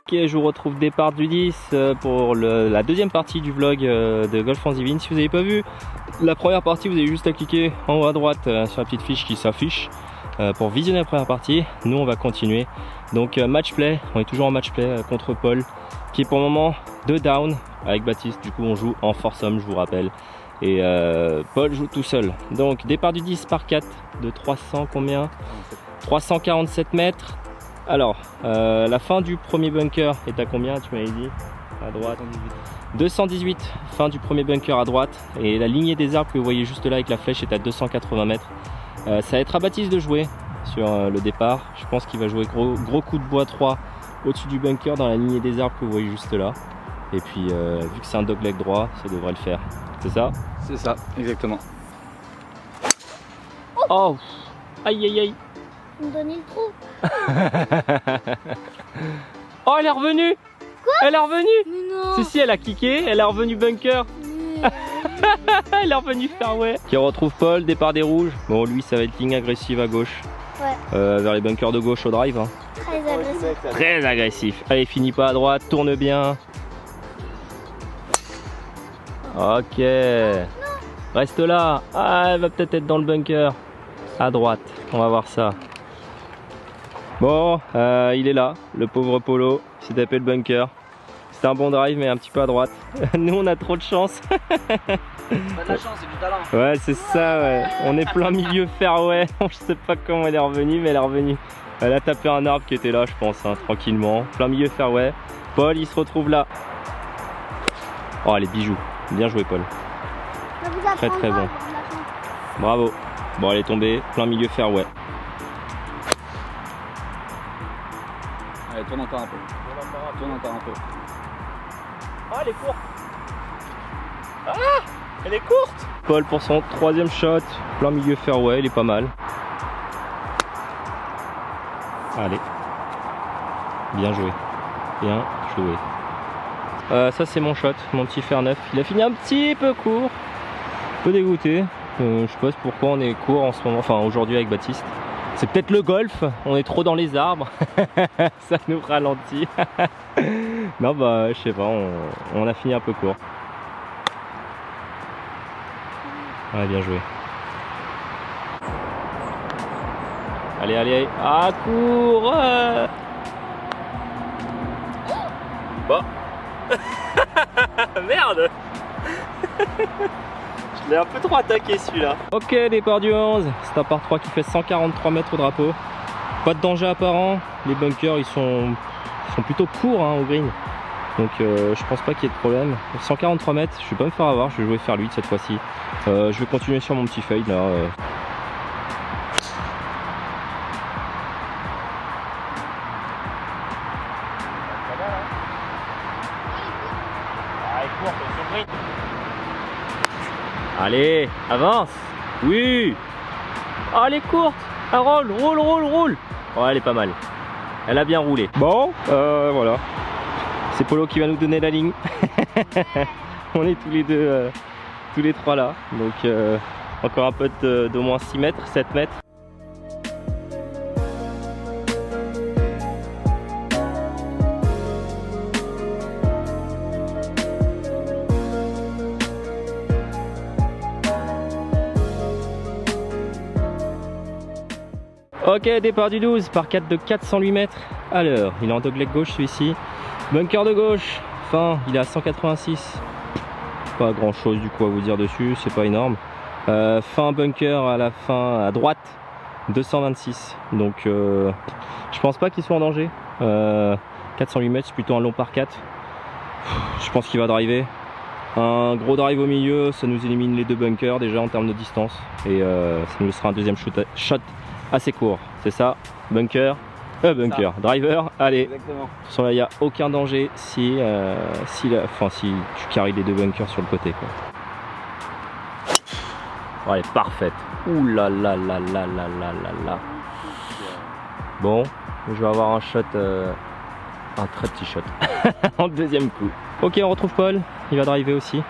Ok, je vous retrouve départ du 10 pour la deuxième partie du vlog de Golf Franz Yvelines. Si vous n'avez pas vu la première partie, vous avez juste à cliquer en haut à droite sur la petite fiche qui s'affiche pour visionner la première partie. Nous on va continuer. Donc match play, on est toujours en match play contre Paul qui est pour le moment 2 down avec Baptiste. Du coup on joue en foursome, je vous rappelle. Et Paul joue tout seul. Donc départ du 10 par 4 de 300 combien 347 mètres. Alors, la fin du premier bunker est à combien, tu m'avais dit? À droite 218, fin du premier bunker à droite. Et la lignée des arbres que vous voyez juste là avec la flèche est à 280 mètres. Ça va être à Baptiste de jouer sur le départ. Je pense qu'il va jouer gros coup de bois 3 au-dessus du bunker dans la lignée des arbres que vous voyez juste là. Et puis, vu que c'est un dogleg droit, ça devrait le faire. C'est ça? C'est ça, exactement. Oh! Aïe aïe aïe! On me donnait le trou. Oh, elle est revenue! Quoi? Elle est revenue! Mais non. Si, elle a kické, elle est revenue bunker. Elle est revenue fairway. Qui retrouve Paul, départ des rouges. Bon, lui, ça va être ligne agressive à gauche. Ouais. Vers les bunkers de gauche au drive. Hein. Très agressif. Très agressif. Allez, finis pas à droite, tourne bien. Ok. Reste là. Ah, elle va peut-être être dans le bunker. À droite, on va voir ça. Bon, il est là, le pauvre Polo, il s'est tapé le bunker. C'était un bon drive mais un petit peu à droite. Nous on a trop de chance. Pas de la chance, c'est du talent. Ouais, c'est ça, ouais. On est plein milieu fairway. Je sais pas comment elle est revenue, mais elle est revenue. Elle a tapé un arbre qui était là, je pense, hein, tranquillement. Plein milieu fairway. Paul, il se retrouve là. Oh, les bijoux. Bien joué, Paul. Très très bon. Bravo. Bon, elle est tombée, plein milieu fairway. Allez, tourne encore un peu. Tourne encore un peu. Ah, elle est courte. Ah, elle est courte. Paul pour son troisième shot, plein milieu fairway, il est pas mal. Allez. Bien joué. Bien joué. Ça c'est mon shot, mon petit fer neuf. Il a fini un petit peu court. Un peu dégoûté. Je sais pas pourquoi on est court en ce moment, enfin aujourd'hui avec Baptiste. C'est peut-être le golf, on est trop dans les arbres. Ça nous ralentit. Non bah je sais pas, on a fini un peu court. Ouais, bien joué. Allez, allez, ah cours. Bon. Merde. Je l'ai un peu trop attaqué celui-là. Ok, départ du 11, c'est un par 3 qui fait 143 mètres au drapeau. Pas de danger apparent, les bunkers ils sont plutôt courts hein, au green. Donc je pense pas qu'il y ait de problème. 143 mètres, je vais pas me faire avoir, je vais jouer faire 8 cette fois-ci. Je vais continuer sur mon petit fade là. Allez, avance. Oui. Oh, elle est courte. Elle roule. Oh, elle est pas mal. Elle a bien roulé. Bon, voilà. C'est Polo qui va nous donner la ligne. On est tous les deux, tous les trois là. Donc, encore un putt d'au moins 6 mètres, 7 mètres. Ok, départ du 12 par 4 de 408 mètres à l'heure. Il est en dogleg gauche celui-ci. Bunker de gauche, fin, il est à 186. Pas grand chose du coup à vous dire dessus, c'est pas énorme. Fin bunker à la fin à droite, 226. Donc je pense pas qu'il soit en danger. 408 mètres, c'est plutôt un long par 4. Je pense qu'il va driver. Un gros drive au milieu, ça nous élimine les deux bunkers déjà en termes de distance. Et ça nous laissera un deuxième shot assez court, c'est ça, bunker, driver, allez. Exactement. De toute façon là il n'y a aucun danger si tu carries les deux bunkers sur le côté quoi. Oh, elle est parfaite. Ouh là là là là là là là là. Bon, je vais avoir un shot, un très petit shot en deuxième coup. Ok, on retrouve Paul, il va driver aussi.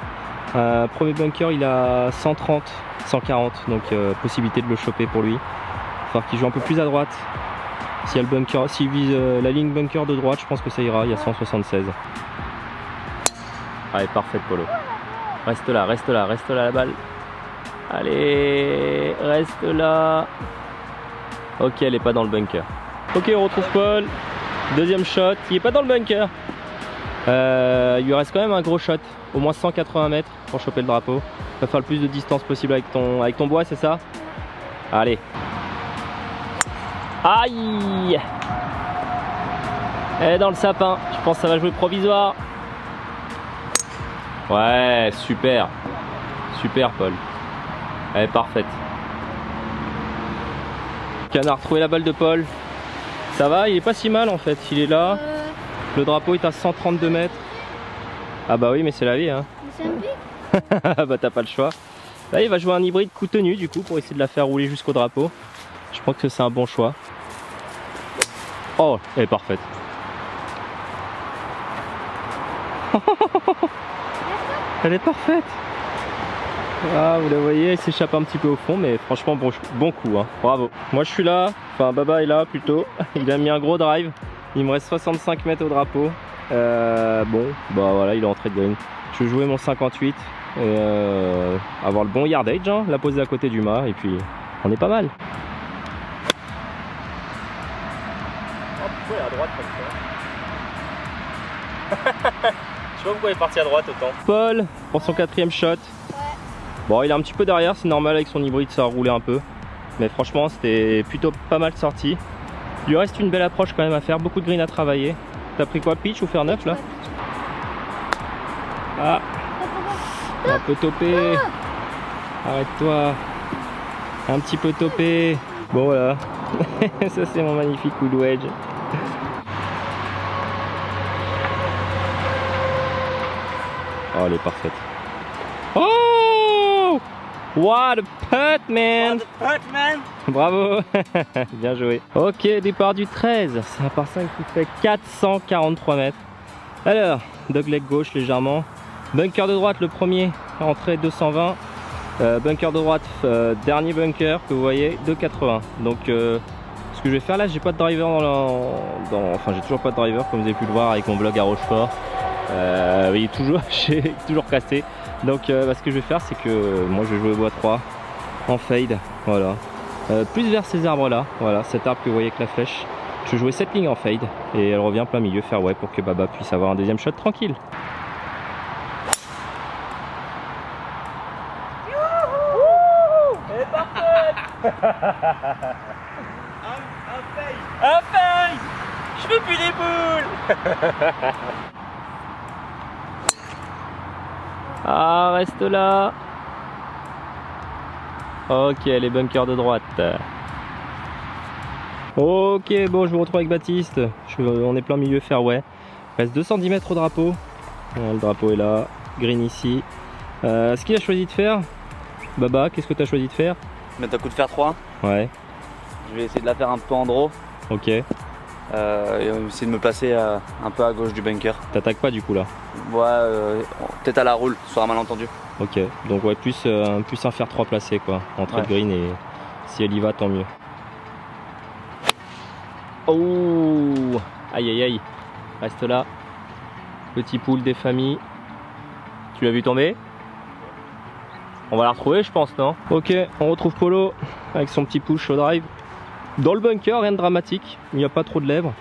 Premier bunker il a 130, 140, donc possibilité de le choper pour lui. Qui joue un peu plus à droite. Si le bunker, s'il vise la ligne bunker de droite, je pense que ça ira. Il y a 176. Allez, parfait, Polo. Reste là la balle. Allez, reste là. Ok, elle est pas dans le bunker. Ok, on retrouve Paul. Deuxième shot. Il est pas dans le bunker. Il lui reste quand même un gros shot. Au moins 180 mètres pour choper le drapeau. Il va faire le plus de distance possible avec ton bois, c'est ça? Allez. Aïe! Elle est dans le sapin. Je pense que ça va jouer provisoire. Ouais, super. Super, Paul. Elle est parfaite. On a retrouvé la balle de Paul. Ça va, il est pas si mal en fait. Il est là. Le drapeau est à 132 mètres. Ah bah oui, mais c'est la vie, hein. C'est un pic. Bah t'as pas le choix. Là, il va jouer un hybride coup tenu du coup pour essayer de la faire rouler jusqu'au drapeau. Je pense que c'est un bon choix. Oh, elle est parfaite. Elle est parfaite. Ah, vous la voyez, elle s'échappe un petit peu au fond, mais franchement bon coup, hein. Bravo. Moi je suis là, enfin Baba est là plutôt. Il a mis un gros drive. Il me reste 65 mètres au drapeau. Bon, bah voilà, il est entré de green. Je vais jouer mon 58 et avoir le bon yardage, hein, la poser à côté du mât et puis on est pas mal. Oh, pourquoi il est à droite comme ça? Je sais pas pourquoi il est parti à droite autant. Paul pour son 4ème shot. Ouais. Bon, il est un petit peu derrière, c'est normal avec son hybride, ça a roulé un peu. Mais franchement, c'était plutôt pas mal sorti. Il lui reste une belle approche quand même à faire, beaucoup de green à travailler. T'as pris quoi, pitch ou faire neuf là? Ah, un peu topé. Arrête-toi. Un petit peu topé. Bon voilà. Ça c'est mon magnifique coup de wedge. Oh, elle est parfaite. Oh! What a putt, man! What a putt, man! Bravo! Bien joué. Ok, départ du 13. C'est un par 5 qui fait 443 mètres. Alors, dogleg gauche légèrement. Bunker de droite, le premier, entrée 220. Bunker de droite, dernier bunker que vous voyez, 280. Donc, ce que je vais faire là, j'ai pas de driver enfin, j'ai toujours pas de driver comme vous avez pu le voir avec mon vlog à Rochefort. Oui, j'ai toujours cassé. Donc, ce que je vais faire, c'est que moi je vais jouer au bois 3 en fade. Voilà. Plus vers ces arbres là. Voilà, cet arbre que vous voyez avec la flèche. Je vais jouer cette ligne en fade et elle revient plein milieu fairway pour que Baba puisse avoir un deuxième shot tranquille. Elle est parfaite. Un fade. Je veux plus les boules. Ah, reste là. Ok, les bunkers de droite. Ok, bon, je vous retrouve avec Baptiste. On est plein milieu fairway. Il reste 210 mètres au drapeau. Le drapeau est là, green ici. Ce qu'il a choisi de faire, Baba, qu'est-ce que tu as choisi de faire? Mettre un coup de fer 3. Ouais. Je vais essayer de la faire un peu en draw. Ok. Et essayer de me placer un peu à gauche du bunker. T'attaques pas du coup là? Ouais, peut-être à la roule, sur un malentendu. Ok, donc ouais, plus un fer 3 placé quoi, entrée de green, et si elle y va, tant mieux. Oh, aïe aïe aïe, reste là. Petit pool des familles. Tu l'as vu tomber? On va la retrouver je pense, non? Ok, on retrouve Polo avec son petit push au drive. Dans le bunker, rien de dramatique, il n'y a pas trop de lèvres.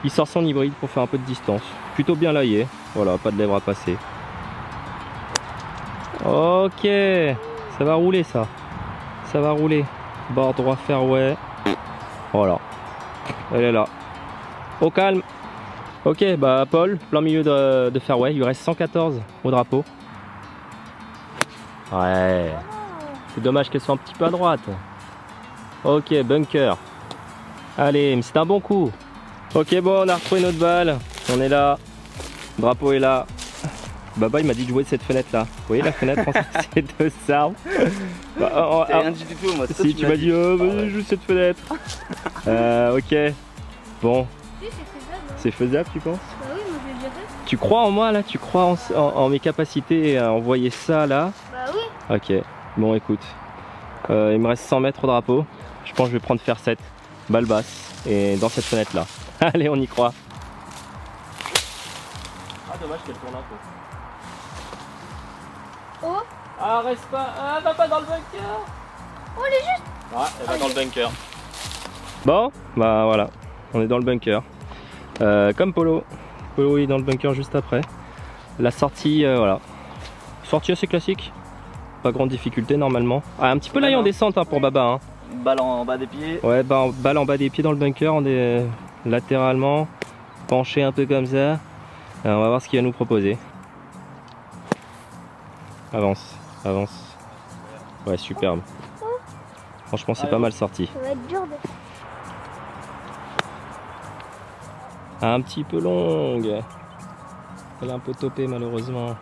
Il sort son hybride pour faire un peu de distance. Plutôt bien laillé, voilà, pas de lèvres à passer. Ok, ça va rouler ça. Ça va rouler. Bord droit fairway. Voilà. Elle est là. Au calme. Ok, bah Paul, plein milieu de fairway. Il lui reste 114 au drapeau. Ouais. C'est dommage qu'elle soit un petit peu à droite. Ok, bunker. Allez, mais c'est un bon coup. Ok, bon, on a retrouvé notre balle. On est là. Le drapeau est là. Baba, il m'a dit de jouer de cette fenêtre là. Vous voyez la fenêtre entre ces deux arbres? Rien du tout, moi. Si, tu m'as dit, vas-y, joue cette fenêtre. Ok. Bon. C'est faisable, tu penses? Bah oui, moi je l'ai déjà fait. Tu crois en moi là? Tu crois en mes capacités à envoyer ça là? Bah oui. Ok. Bon, écoute. Il me reste 100 mètres au drapeau. Je pense que je vais prendre faire 7. balle basse et dans cette fenêtre là. Allez, on y croit. Ah, dommage qu'elle tourne un peu. Oh, Ah, reste pas. Ah, va pas dans le bunker. oh, elle est juste. Ouais, elle va dans le bunker. Bon, bah voilà, on est dans le bunker. Comme Polo. Polo est dans le bunker juste après. La sortie, voilà. Sortie assez classique. Pas grande difficulté normalement. Ah, un petit peu là en descente hein, pour Baba. Hein. Balle en bas des pieds. Ouais, balle en bas des pieds dans le bunker. On est latéralement penché un peu comme ça. Alors, on va voir ce qu'il va nous proposer. Avance, avance. Ouais, superbe. Franchement, c'est pas mal sorti. Ça va être dur de. Un petit peu longue. Elle est un peu topée malheureusement.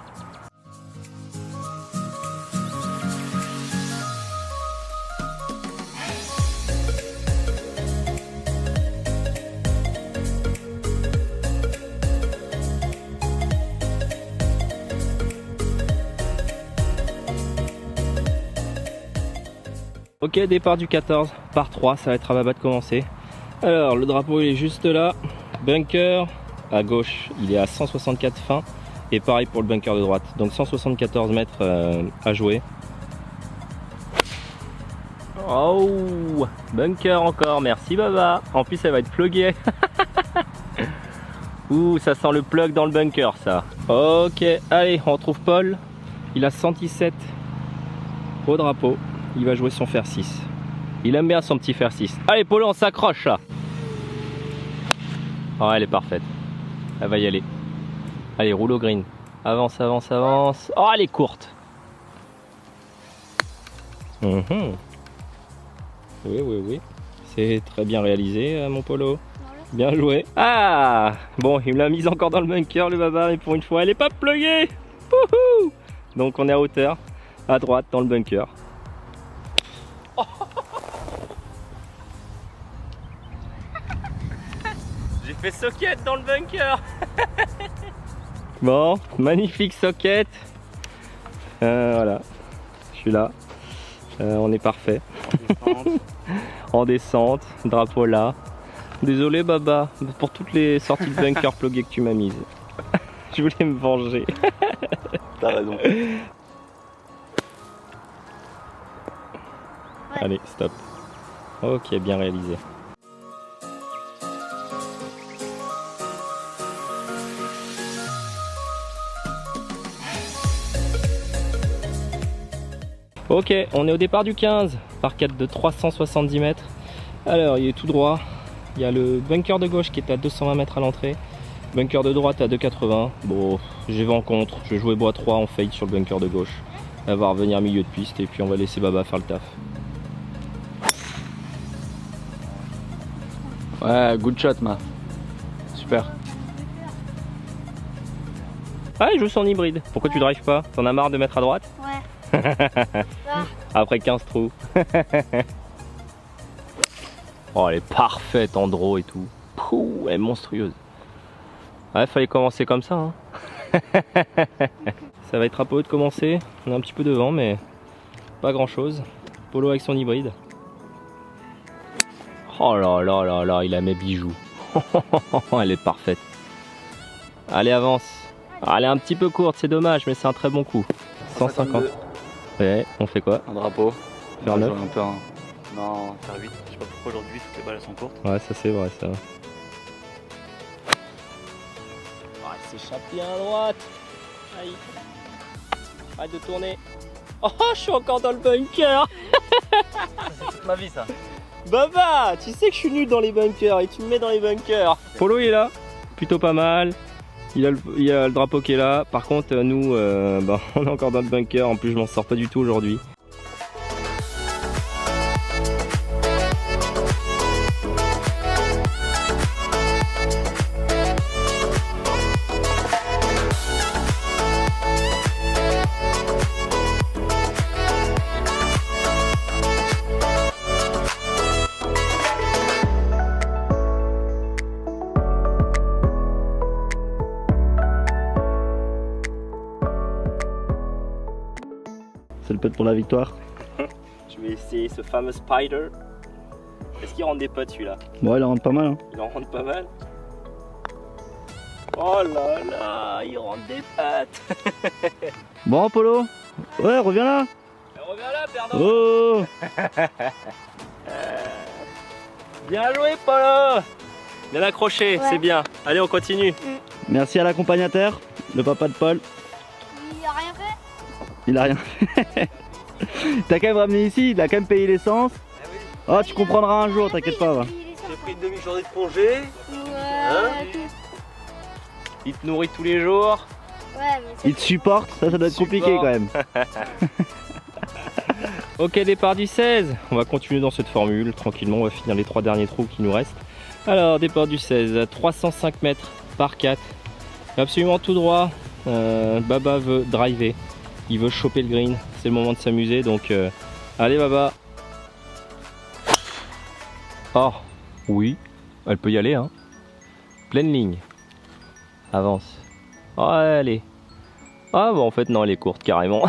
Ok, départ du 14 par 3, ça va être à Baba de commencer. Alors le drapeau il est juste là, bunker à gauche il est à 164 fin et pareil pour le bunker de droite, donc 174 mètres à jouer. Oh, bunker encore, merci Baba. En plus elle va être pluguée. Ouh, ça sent le plug dans le bunker ça. Ok, allez on retrouve Paul, il a 117 au drapeau. Il va jouer son fer 6. Il aime bien son petit fer 6. Allez Polo, on s'accroche là. Oh, elle est parfaite. Elle va y aller. Allez, roule au green. Avance, avance, avance. Oh, elle est courte. Oui, oui, oui. C'est très bien réalisé, mon Polo. Bien joué. Ah, bon, il me l'a mise encore dans le bunker, le Baba, mais pour une fois, elle est pas pluguée. Wouhou. Donc, on est à hauteur, à droite, dans le bunker. J'ai fait socket dans le bunker. Bon, magnifique socket. Voilà, je suis là. On est parfait. En descente, drapeau là. Désolé Baba pour toutes les sorties de bunker pluguées que tu m'as mises. Je voulais me venger. T'as raison. Allez, stop. Ok, bien réalisé. Ok, on est au départ du 15, par 4 de 370 mètres. Alors, il est tout droit. Il y a le bunker de gauche qui est à 220 mètres à l'entrée. Bunker de droite à 2,80. Bon, j'ai vent contre. Je vais jouer bois 3 en fade sur le bunker de gauche. Elle va revenir milieu de piste et puis on va laisser Baba faire le taf. Ouais, good shot, ma. Super. Ah, il joue son hybride. Pourquoi tu drives pas? T'en as marre de mettre à droite? Ouais. Après 15 trous. Oh, elle est parfaite en draw et tout. Pouh, elle est monstrueuse. Ouais, fallait commencer comme ça. Hein. Ça va être un peu haut de commencer. On a un petit peu de vent, mais pas grand chose. Polo avec son hybride. Oh là là là là, il a mes bijoux. Elle est parfaite. Allez, avance. Elle est un petit peu courte, c'est dommage, mais c'est un très bon coup. 150. Ouais, on fait quoi? Un drapeau. Faire 9. Un peu un... Non, faire 8. Je sais pas pourquoi aujourd'hui toutes les balles sont courtes. Ouais, ça c'est vrai, ça. Oh, elle s'échappe bien à droite. Aïe. Arrête de tourner. Oh, je suis encore dans le bunker. C'est toute ma vie, ça. Baba, tu sais que je suis nul dans les bunkers et tu me mets dans les bunkers. Polo il est là, plutôt pas mal. Il y a le drapeau qui est là. Par contre, nous, on est encore dans le bunker. En plus, je m'en sors pas du tout aujourd'hui. C'est le putt pour la victoire. Je vais essayer ce fameux spider. Est-ce qu'il rentre des potes celui-là? Bon, il rentre pas mal. Hein. Il en rentre pas mal. Oh là là, il rentre des pattes. Bon, Polo. Ouais, reviens là. Reviens là, perdant. Oh. Bien joué, Polo. Bien accroché, Ouais. c'est bien. Allez, on continue. Merci à l'accompagnateur, le papa de Paul. Il a rien fait. Il a rien fait. T'as quand même ramené ici, il a quand même payé l'essence. Oh, tu comprendras un jour, t'inquiète pas. Va. J'ai pris une demi-journée de congé. Ouais, Il te nourrit tous les jours. ouais, mais c'est Il te supporte, ça doit être compliqué Support. quand même. Ok, départ du 16. On va continuer dans cette formule. Tranquillement, on va finir les 3 derniers trous qui nous restent. Alors, départ du 16. 305 mètres par 4. Absolument tout droit. Baba veut driver. Il veut choper le green. C'est le moment de s'amuser. Donc, allez, Baba. Oh, oui. Elle peut y aller, hein. Pleine ligne. Avance. Oh, allez. Ah, bon, en fait, non, elle est courte, carrément.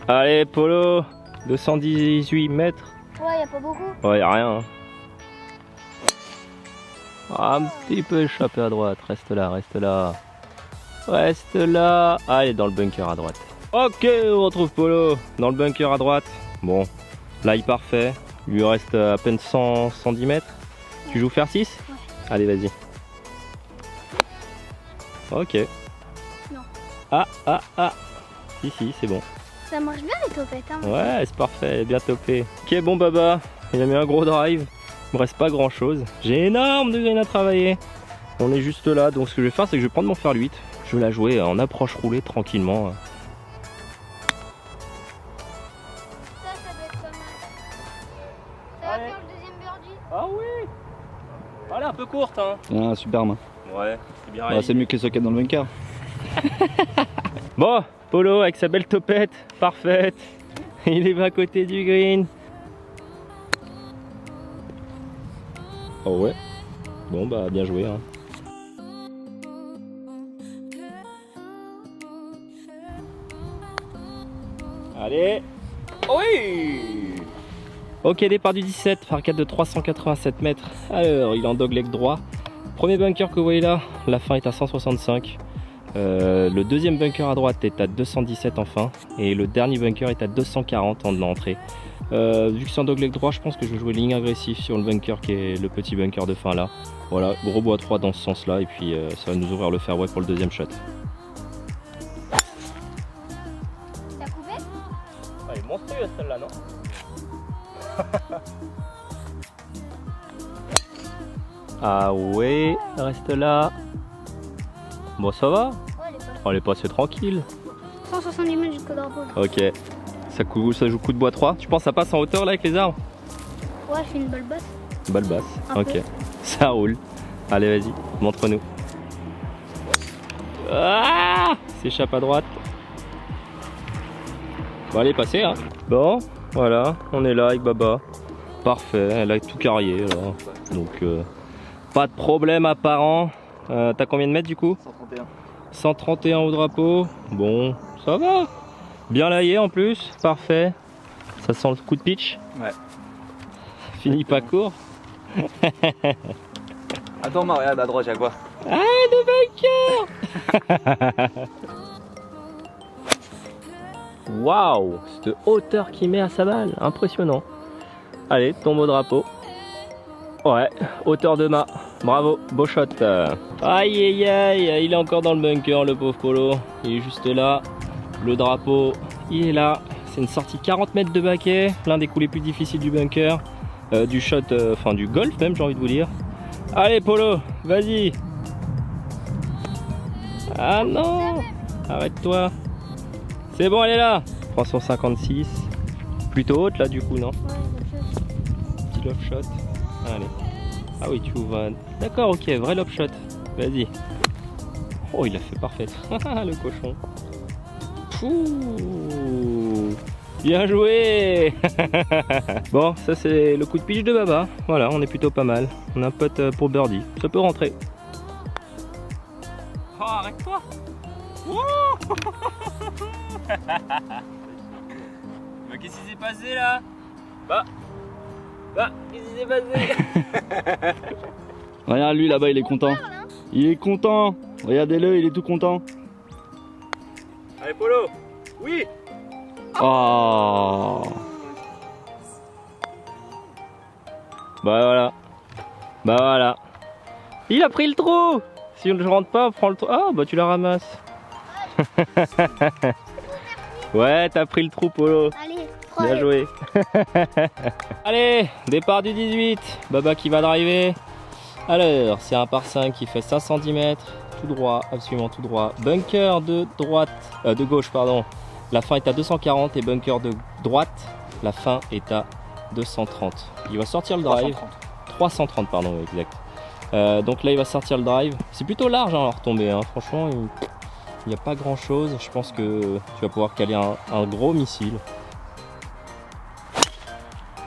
Allez, Polo, 218 mètres. ouais, y a pas beaucoup. Ouais, y a rien. Hein. Ah, un petit peu échappé à droite. Reste là, reste là. Reste là. Ah, elle est dans le bunker à droite. Ok, on retrouve Polo dans le bunker à droite. Bon, là, il parfait. Il lui reste à peine 110 mètres. Tu joues faire 6 ? Ouais. Allez, vas-y. Ok. Non. Ah. Si, c'est bon. Ça marche bien les topettes, hein. Ouais, c'est parfait, elle est bien topée. Ok, bon Baba, il a mis un gros drive. Il me reste pas grand chose. J'ai énorme de green à travailler. On est juste là, donc ce que je vais faire, c'est que je vais prendre mon fer 8. Je vais la jouer en approche roulée tranquillement. Ça doit être pas mal. Ça va Ouais. faire le deuxième birdie. Ah oui. Elle est un peu courte, hein. Ah, super main. Ouais, c'est bien Bah, réalisé. c'est mieux que les sockets dans le bunker. Bon, Polo avec sa belle topette, parfaite. Il est à côté du green. Oh ouais. Bon bah bien joué. Hein. Allez. Oui. Ok, départ du 17 par 4 de 387 mètres. Alors, il est en dogleg droit. Premier bunker que vous voyez là, la fin est à 165. Le deuxième bunker à droite est à 217 en fin. Et le dernier bunker est à 240 en entrée. Vu que c'est en dogleg droit, je pense que je vais jouer ligne agressive sur le bunker qui est le petit bunker de fin là. Voilà, gros bois 3 dans ce sens là. Et puis ça va nous ouvrir le fairway pour le deuxième shot. T'as coupé? Elle est monstrueuse celle-là, non? Ah ouais, reste là. Bon, ça va? Ouais, elle est pas Oh, elle est passée tranquille. 170 mètres jusqu'au drapeau. Ok. Ça joue coup de bois 3. Tu penses que ça passe en hauteur là avec les arbres? Ouais, je fais une balle basse. Balle basse. Un Ok. peu. Ça roule. Allez, vas-y, montre-nous. Ah, s'échappe à droite. Bon, allez, passez, hein. Bon, voilà, on est là avec Baba. Parfait, elle a tout carrié là. Donc, pas de problème apparent. T'as combien de mètres du coup? 131. 131 au drapeau. Bon, ça va. Bien laillé en plus, parfait. Ça sent le coup de pitch. Ouais. Fini pas court. Attends, regarde à droite, y'a quoi? Ah, le bunker. Waouh, cette hauteur qu'il met à sa balle, impressionnant. Allez, tombe au drapeau. Ouais, hauteur de mât. Bravo, beau shot. Aïe aïe aïe, il est encore dans le bunker, le pauvre Polo. Il est juste là. Le drapeau, il est là. C'est une sortie 40 mètres de baquet, l'un des coups les plus difficiles du bunker. Du shot, enfin du golf même, j'ai envie de vous dire. Allez Polo, vas-y. Ah non, arrête-toi. C'est bon, elle est là. 356. Plutôt haute là du coup, non? Ouais, Petit lob shot. Allez. Ah oui, tu ouvres un... D'accord, ok, vrai lob shot. Vas-y. Oh, il a fait parfait. Le cochon. Pouh. Bien joué. Bon, ça c'est le coup de pitch de Baba. Voilà, on est plutôt pas mal. On a un pote pour birdie. Ça peut rentrer. Oh, arrête-toi. Mais qu'est-ce qui s'est passé là? Bah. Ah, qu'est-ce qui s'est passé? Regarde lui là-bas, il est content. Il est content. Regardez-le, il est tout content. Allez Polo. Oui. Oh. Bah voilà. Bah voilà. Il a pris le trou. Si je rentre pas, prends le trou. Ah bah tu la ramasses. Ouais, t'as pris le trou Polo. Allez, Bien joué. Allez, départ du 18. Baba qui va driver. Alors, c'est un par 5 qui fait 510 mètres. Tout droit, absolument tout droit. Bunker de droite, de gauche, pardon. La fin est à 240 et bunker de droite, la fin est à 230. Il va sortir le drive. 330, pardon, oui, exact. Donc là, il va sortir le drive. C'est plutôt large hein, à retomber. Hein. Franchement, il n'y a pas grand chose. Je pense que tu vas pouvoir caler un gros missile.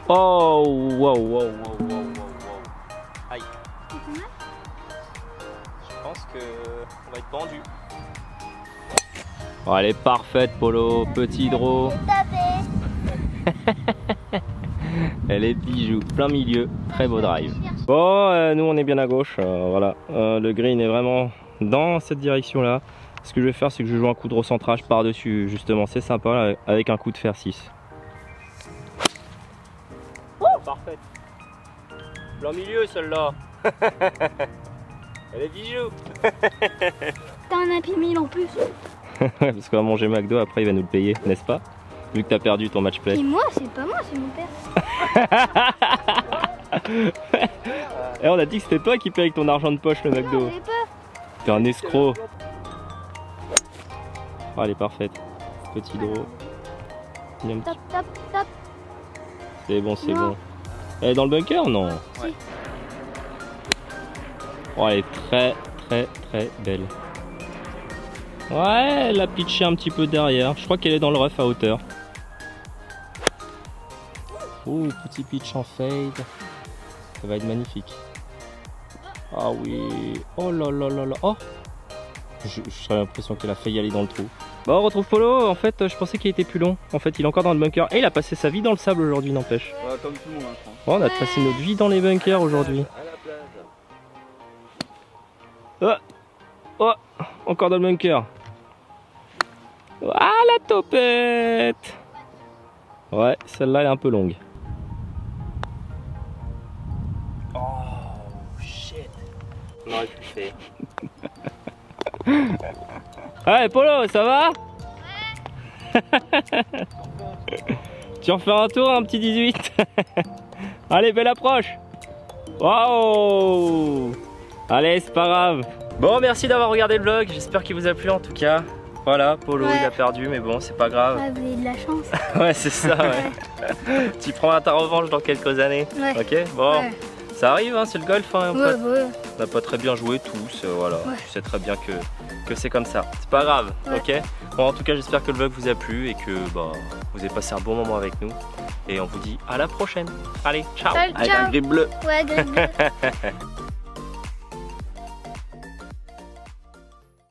Oh, wow. Aïe. Je pense que on va être pendu. Oh, elle est parfaite, Polo. Petit draw. Elle est bijou. Plein milieu. Très beau drive. Bon, nous on est bien à gauche. Voilà. Le green est vraiment dans cette direction-là. Ce que je vais faire, c'est que je joue un coup de recentrage par-dessus. Justement, c'est sympa là, avec un coup de fer 6. Parfaite. Plein milieu celle-là. Elle est bijou. T'as un Happy Meal en plus. Ouais, parce qu'on va manger McDo, après il va nous le payer, n'est-ce pas? Vu que t'as perdu ton match play. Et moi, c'est pas moi, c'est mon père. Et on a dit que c'était toi qui paye avec ton argent de poche le McDo. Non, j'ai peur. T'es un escroc. Oh, elle est parfaite. Petit draw. Il y a un petit- Top, top, top. C'est bon, c'est Non. bon. Elle est dans le bunker? Non. Si. Oh, elle est très belle. Ouais, elle a pitché un petit peu derrière. Je crois qu'elle est dans le rough à hauteur. Oh, petit pitch en fade. Ça va être magnifique. Ah oui. Oh là là là là. Oh. J'ai l'impression qu'elle a failli aller dans le trou. Bon, on retrouve Polo. En fait, je pensais qu'il était plus long. En fait, il est encore dans le bunker. Et il a passé sa vie dans le sable aujourd'hui, n'empêche. Ouais, comme tout le monde, hein, je pense. Oh, on a passé notre vie dans les bunkers aujourd'hui. Oh, encore dans le bunker. Ah, la topette. Ouais, celle-là elle est un peu longue. Oh, shit. On aurait pu faire. Ouais, Polo, ça va? Tu refais un tour, un petit 18. Allez, belle approche. Waouh. Allez, c'est pas grave. Bon, merci d'avoir regardé le vlog. J'espère qu'il vous a plu en tout cas. Voilà, Polo Ouais. il a perdu, mais bon, c'est pas grave. Ah, vous avez de la chance. Ouais, c'est ça, ouais. Tu prendras ta revanche dans quelques années. Ouais. Ok, bon. Ouais. Ça arrive, hein, c'est le golf. Hein, Ouais. on n'a pas très bien joué tous. Voilà, Ouais. tu sais très bien que c'est comme ça. C'est pas grave, Ouais. ok. Bon, en tout cas, j'espère que le vlog vous a plu et que vous avez passé un bon moment avec nous. Et on vous dit à la prochaine. Allez, ciao. Ciao, Avec ciao. un grip bleu. Ouais, gris bleu.